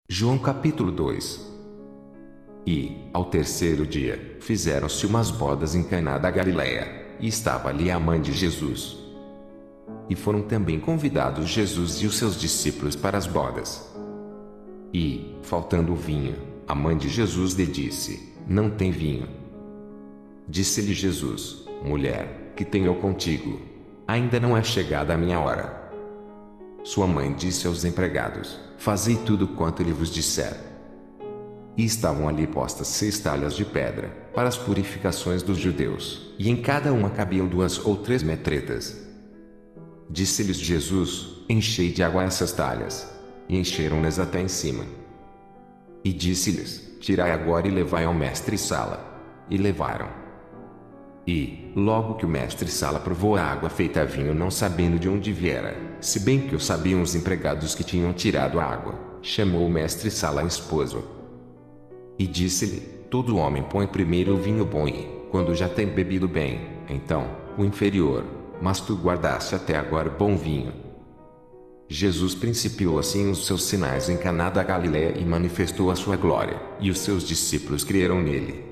João capítulo 2. E, ao terceiro dia, fizeram-se umas bodas em Caná da Galileia, e estava ali a mãe de Jesus. E foram também convidados Jesus e os seus discípulos para as bodas. E, faltando o vinho, a mãe de Jesus lhe disse: Não tem vinho. Disse-lhe Jesus: Mulher, que tenho eu contigo? Ainda não é chegada a minha hora. Sua mãe disse aos empregados: Fazei tudo quanto ele vos disser. E estavam ali postas 6 talhas de pedra, para as purificações dos judeus, e em cada uma cabiam 2 ou 3 metretas. Disse-lhes Jesus: Enchei de água essas talhas. E encheram-nas até em cima. E disse-lhes: Tirai agora e levai ao mestre-sala. E levaram. E, logo que o mestre-sala provou a água feita vinho, não sabendo de onde viera, se bem que o sabiam os empregados que tinham tirado a água, chamou o mestre-sala a esposo. E disse-lhe: Todo homem põe primeiro o vinho bom e, quando já tem bebido bem, então, o inferior, mas tu guardaste até agora o bom vinho. Jesus principiou assim os seus sinais em Caná da Galileia e manifestou a sua glória, e os seus discípulos creram nele.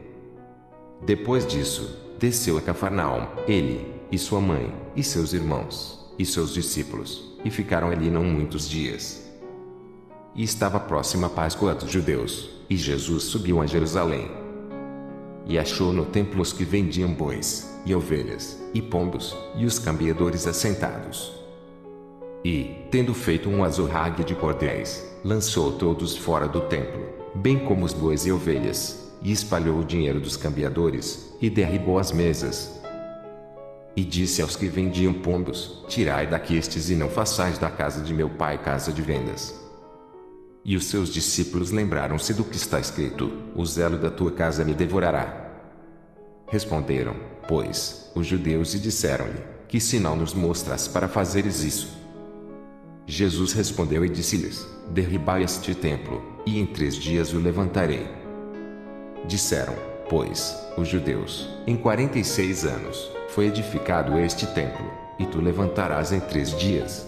Depois disso, desceu a Cafarnaum, ele, e sua mãe, e seus irmãos, e seus discípulos, e ficaram ali não muitos dias. E estava próxima a Páscoa dos judeus, e Jesus subiu a Jerusalém. E achou no templo os que vendiam bois, e ovelhas, e pombos, e os cambiadores assentados. E, tendo feito um azorrague de cordéis, lançou todos fora do templo, bem como os bois e ovelhas, e espalhou o dinheiro dos cambiadores, e derribou as mesas. E disse aos que vendiam pombos: Tirai daqui estes e não façais da casa de meu pai casa de vendas. E os seus discípulos lembraram-se do que está escrito: O zelo da tua casa me devorará. Responderam, pois, os judeus e disseram-lhe: Que sinal nos mostras para fazeres isso? Jesus respondeu e disse-lhes: Derribai este templo, e em 3 dias o levantarei. Disseram, pois, os judeus: Em 46 anos, foi edificado este templo, e tu levantarás em 3 dias.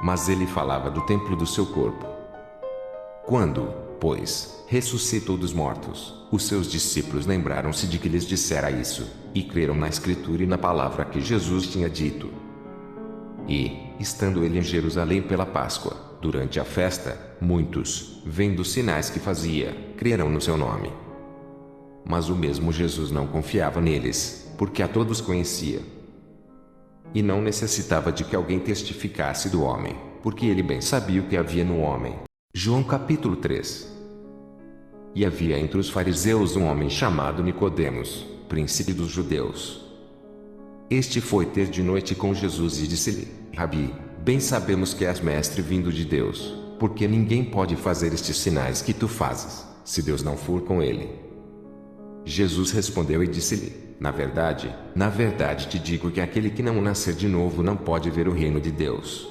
Mas ele falava do templo do seu corpo. Quando, pois, ressuscitou dos mortos, os seus discípulos lembraram-se de que lhes dissera isso, e creram na Escritura e na palavra que Jesus tinha dito. E, estando ele em Jerusalém pela Páscoa, durante a festa, muitos, vendo os sinais que fazia, creram no seu nome. Mas o mesmo Jesus não confiava neles, porque a todos conhecia. E não necessitava de que alguém testificasse do homem, porque ele bem sabia o que havia no homem. João capítulo 3. E havia entre os fariseus um homem chamado Nicodemos, príncipe dos judeus. Este foi ter de noite com Jesus e disse-lhe: Rabi, bem sabemos que és mestre vindo de Deus, porque ninguém pode fazer estes sinais que tu fazes, se Deus não for com ele. Jesus respondeu e disse-lhe: na verdade te digo que aquele que não nascer de novo não pode ver o reino de Deus.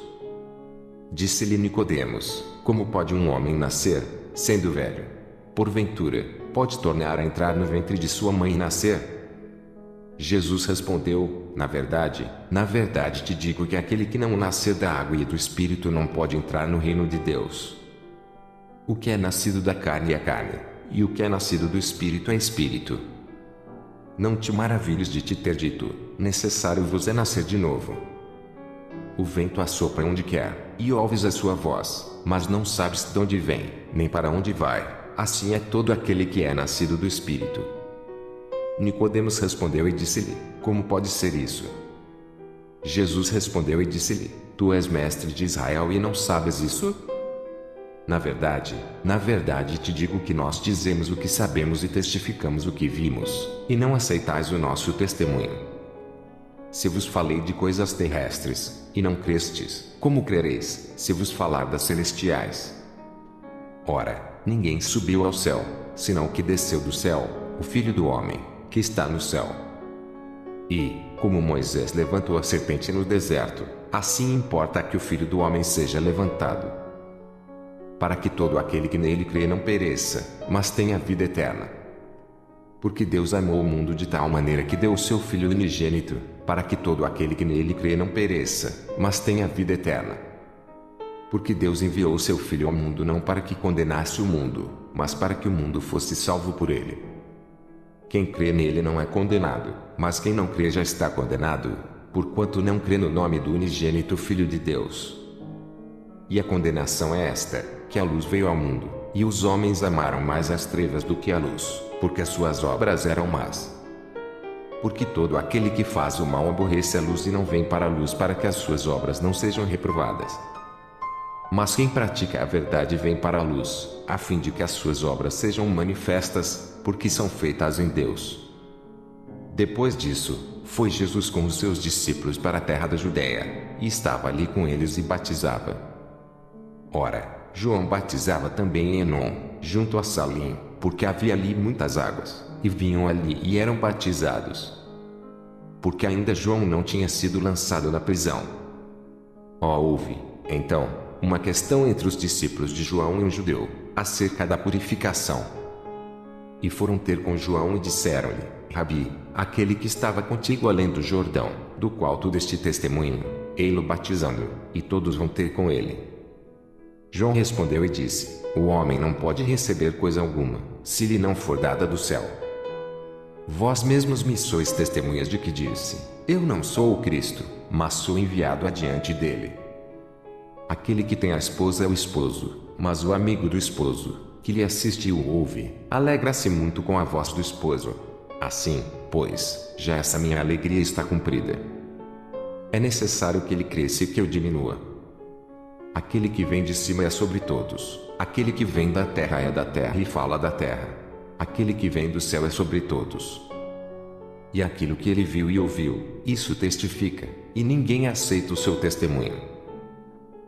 Disse-lhe Nicodemos: Como pode um homem nascer, sendo velho? Porventura, pode tornar a entrar no ventre de sua mãe e nascer? Jesus respondeu: na verdade te digo que aquele que não nascer da água e do Espírito não pode entrar no reino de Deus. O que é nascido da carne é carne, e o que é nascido do Espírito é Espírito. Não te maravilhes de te ter dito: necessário vos é nascer de novo. O vento assopra onde quer, e ouves a sua voz, mas não sabes de onde vem, nem para onde vai. Assim é todo aquele que é nascido do Espírito. Nicodemos respondeu e disse-lhe: Como pode ser isso? Jesus respondeu e disse-lhe: Tu és mestre de Israel e não sabes isso? Na verdade te digo que nós dizemos o que sabemos e testificamos o que vimos, e não aceitais o nosso testemunho. Se vos falei de coisas terrestres, e não crestes, como crereis, se vos falar das celestiais? Ora, ninguém subiu ao céu, senão o que desceu do céu, o Filho do Homem, que está no céu. E, como Moisés levantou a serpente no deserto, assim importa que o Filho do Homem seja levantado, para que todo aquele que nele crê não pereça, mas tenha vida eterna. Porque Deus amou o mundo de tal maneira que deu o seu Filho unigênito, para que todo aquele que nele crê não pereça, mas tenha vida eterna. Porque Deus enviou seu Filho ao mundo não para que condenasse o mundo, mas para que o mundo fosse salvo por ele. Quem crê nele não é condenado, mas quem não crê já está condenado, porquanto não crê no nome do unigênito Filho de Deus. E a condenação é esta, que a luz veio ao mundo, e os homens amaram mais as trevas do que a luz, porque as suas obras eram más. Porque todo aquele que faz o mal aborrece a luz e não vem para a luz para que as suas obras não sejam reprovadas. Mas quem pratica a verdade vem para a luz, a fim de que as suas obras sejam manifestas, porque são feitas em Deus. Depois disso, foi Jesus com os seus discípulos para a terra da Judéia, e estava ali com eles e batizava. Ora, João batizava também em Enom, junto a Salim, porque havia ali muitas águas, e vinham ali e eram batizados. Porque ainda João não tinha sido lançado na prisão. Houve, então, uma questão entre os discípulos de João e um judeu, acerca da purificação. E foram ter com João e disseram-lhe: Rabi, aquele que estava contigo além do Jordão, do qual tu deste testemunho, ei-lo batizando, e todos vão ter com ele. João respondeu e disse: O homem não pode receber coisa alguma, se lhe não for dada do céu. Vós mesmos me sois testemunhas de que disse: Eu não sou o Cristo, mas sou enviado adiante dele. Aquele que tem a esposa é o esposo, mas o amigo do esposo, que lhe assiste e o ouve, alegra-se muito com a voz do esposo. Assim, pois, já essa minha alegria está cumprida. É necessário que ele cresça e que eu diminua. Aquele que vem de cima é sobre todos, aquele que vem da terra é da terra e fala da terra. Aquele que vem do céu é sobre todos. E aquilo que ele viu e ouviu, isso testifica, e ninguém aceita o seu testemunho.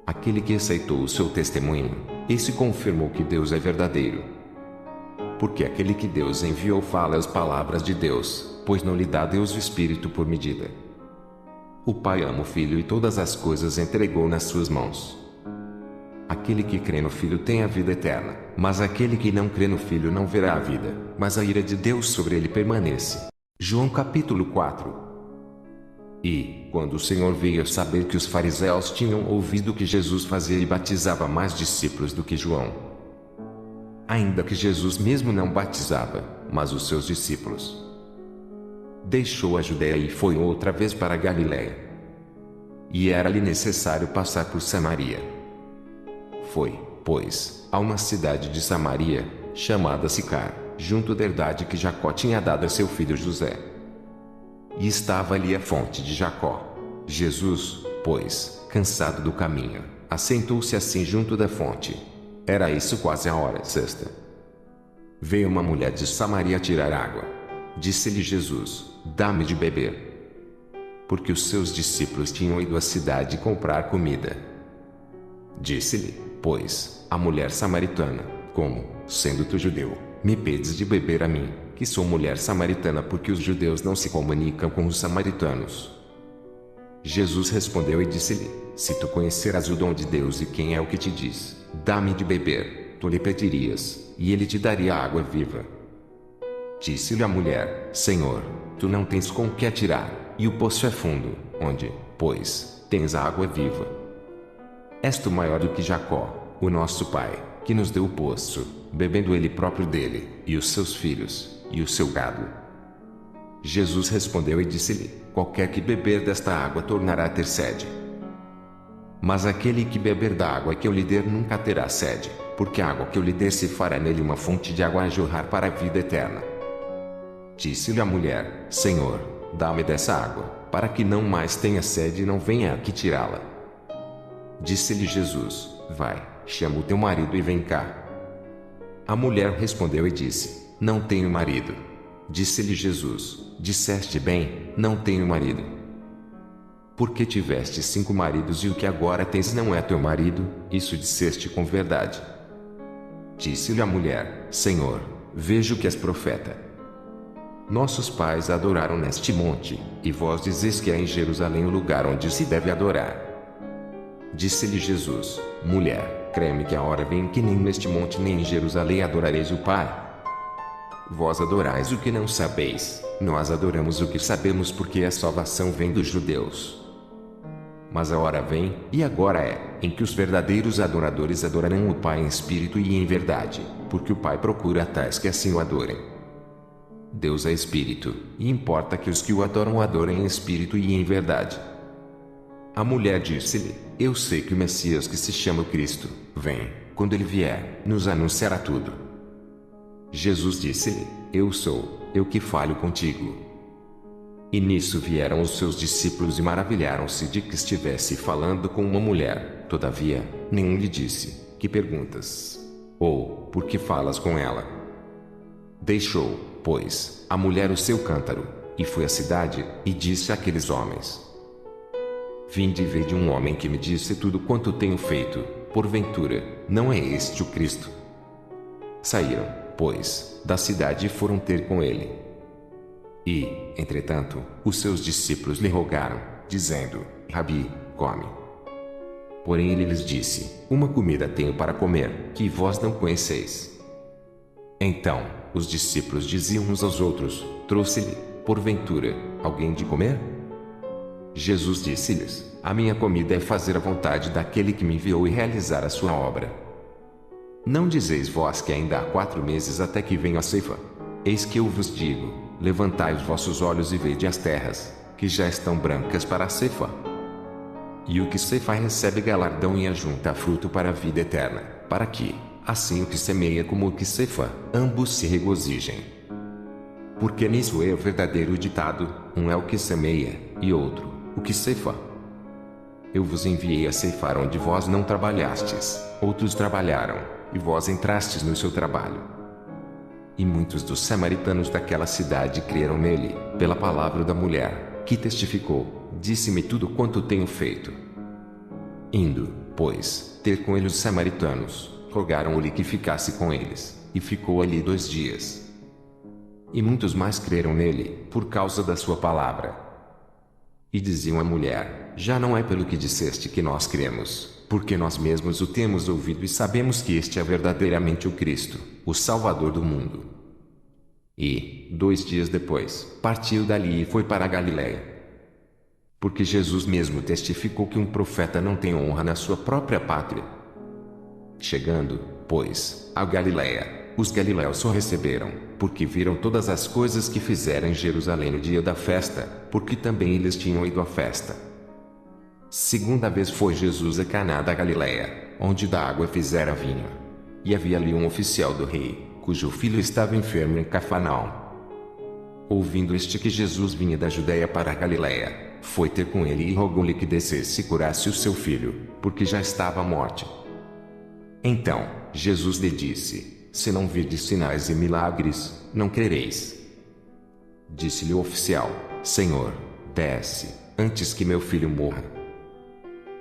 Aquele que aceitou o seu testemunho, esse confirmou que Deus é verdadeiro. Porque aquele que Deus enviou fala as palavras de Deus, pois não lhe dá Deus o Espírito por medida. O Pai ama o Filho e todas as coisas entregou nas suas mãos. Aquele que crê no Filho tem a vida eterna, mas aquele que não crê no Filho não verá a vida, mas a ira de Deus sobre ele permanece. João capítulo 4. E, quando o Senhor veio a saber que os fariseus tinham ouvido que Jesus fazia e batizava mais discípulos do que João, ainda que Jesus mesmo não batizava, mas os seus discípulos, deixou a Judéia e foi outra vez para a Galiléia. E era-lhe necessário passar por Samaria. Foi, pois, a uma cidade de Samaria, chamada Sicar, junto da herdade que Jacó tinha dado a seu filho José. E estava ali a fonte de Jacó. Jesus, pois, cansado do caminho, assentou-se assim junto da fonte. Era isso quase a hora sexta. Veio uma mulher de Samaria tirar água. Disse-lhe Jesus: Dá-me de beber. Porque os seus discípulos tinham ido à cidade comprar comida. Disse-lhe, pois, a mulher samaritana: Como, sendo tu judeu, me pedes de beber a mim, que sou mulher samaritana? Porque os judeus não se comunicam com os samaritanos. Jesus respondeu e disse-lhe: Se tu conheceras o dom de Deus e quem é o que te diz: Dá-me de beber, tu lhe pedirias, e ele te daria água viva. Disse-lhe a mulher: Senhor, tu não tens com que atirar, e o poço é fundo, onde, pois, tens a água viva? És tu maior do que Jacó, o nosso pai, que nos deu o poço, bebendo ele próprio dele, e os seus filhos, e o seu gado? Jesus respondeu e disse-lhe: Qualquer que beber desta água tornará a ter sede. Mas aquele que beber da água que eu lhe der nunca terá sede, porque a água que eu lhe der se fará nele uma fonte de água a jorrar para a vida eterna. Disse-lhe a mulher: Senhor, dá-me dessa água, para que não mais tenha sede e não venha aqui tirá-la. Disse-lhe Jesus: Vai, chama o teu marido e vem cá. A mulher respondeu e disse: Não tenho marido. Disse-lhe Jesus: Disseste bem, não tenho marido. Porque tiveste 5 maridos e o que agora tens não é teu marido, isso disseste com verdade. Disse-lhe a mulher: Senhor, vejo que és profeta. Nossos pais adoraram neste monte, e vós dizes que é em Jerusalém o lugar onde se deve adorar. Disse-lhe Jesus: Mulher, crê-me que a hora vem que nem neste monte nem em Jerusalém adorareis o Pai. Vós adorais o que não sabeis, nós adoramos o que sabemos, porque a salvação vem dos judeus. Mas a hora vem, e agora é, em que os verdadeiros adoradores adorarão o Pai em espírito e em verdade, porque o Pai procura tais que assim o adorem. Deus é espírito, e importa que os que o adoram o adorem em espírito e em verdade. A mulher disse-lhe: Eu sei que o Messias, que se chama Cristo, vem. Quando ele vier, nos anunciará tudo. Jesus disse-lhe: Eu sou, eu que falo contigo. E nisso vieram os seus discípulos e maravilharam-se de que estivesse falando com uma mulher. Todavia, nenhum lhe disse: Que perguntas? Ou, por que falas com ela? Deixou, pois, a mulher o seu cântaro, e foi à cidade, e disse àqueles homens: Vinde e vede um homem que me disse tudo quanto tenho feito. Porventura, não é este o Cristo? Saíram, pois, da cidade e foram ter com ele. E, entretanto, os seus discípulos lhe rogaram, dizendo: Rabi, come. Porém ele lhes disse: Uma comida tenho para comer, que vós não conheceis. Então, os discípulos diziam uns aos outros: Trouxe-lhe, porventura, alguém de comer? Jesus disse-lhes: A minha comida é fazer a vontade daquele que me enviou e realizar a sua obra. Não dizeis vós que ainda há 4 meses até que venha a ceifa? Eis que eu vos digo: levantai os vossos olhos e vede as terras, que já estão brancas para a ceifa. E o que ceifa recebe galardão e ajunta fruto para a vida eterna, para que, assim o que semeia como o que ceifa, ambos se regozijem. Porque nisso é o verdadeiro ditado: um é o que semeia, e outro, o que ceifa. Eu vos enviei a ceifar onde vós não trabalhastes, outros trabalharam, e vós entrastes no seu trabalho. E muitos dos samaritanos daquela cidade creram nele, pela palavra da mulher, que testificou: Disse-me tudo quanto tenho feito. Indo, pois, ter com ele os samaritanos, rogaram-lhe que ficasse com eles, e ficou ali 2 dias. E muitos mais creram nele, por causa da sua palavra. E diziam à mulher: Já não é pelo que disseste que nós cremos, porque nós mesmos o temos ouvido e sabemos que este é verdadeiramente o Cristo, o Salvador do mundo. E, 2 dias depois, partiu dali e foi para a Galiléia. Porque Jesus mesmo testificou que um profeta não tem honra na sua própria pátria. Chegando, pois, a Galiléia, os galileus o receberam, porque viram todas as coisas que fizera em Jerusalém no dia da festa, porque também eles tinham ido à festa. Segunda vez foi Jesus a Caná da Galiléia, onde da água fizera vinho. E havia ali um oficial do rei, cujo filho estava enfermo em Cafarnaum. Ouvindo este que Jesus vinha da Judéia para a Galiléia, foi ter com ele e rogou-lhe que descesse e curasse o seu filho, porque já estava à morte. Então, Jesus lhe disse: Se não virdes sinais e milagres, não crereis. Disse-lhe o oficial: Senhor, desce, antes que meu filho morra.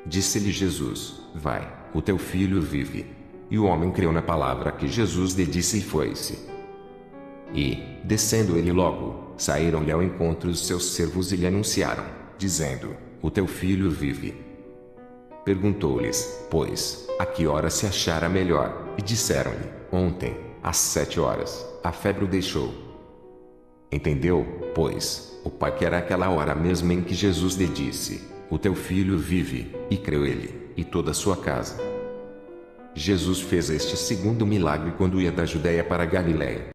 Disse-lhe Jesus: Vai, o teu filho vive. E o homem creu na palavra que Jesus lhe disse e foi-se. E, descendo ele logo, saíram-lhe ao encontro os seus servos e lhe anunciaram, dizendo: O teu filho vive. Perguntou-lhes, pois, a que hora se achara melhor, e disseram-lhe: Ontem, às 7 horas, a febre o deixou. Entendeu, pois, o pai que era aquela hora mesma em que Jesus lhe disse: O teu filho vive, e creu ele, e toda a sua casa. Jesus fez este segundo milagre quando ia da Judéia para a Galiléia.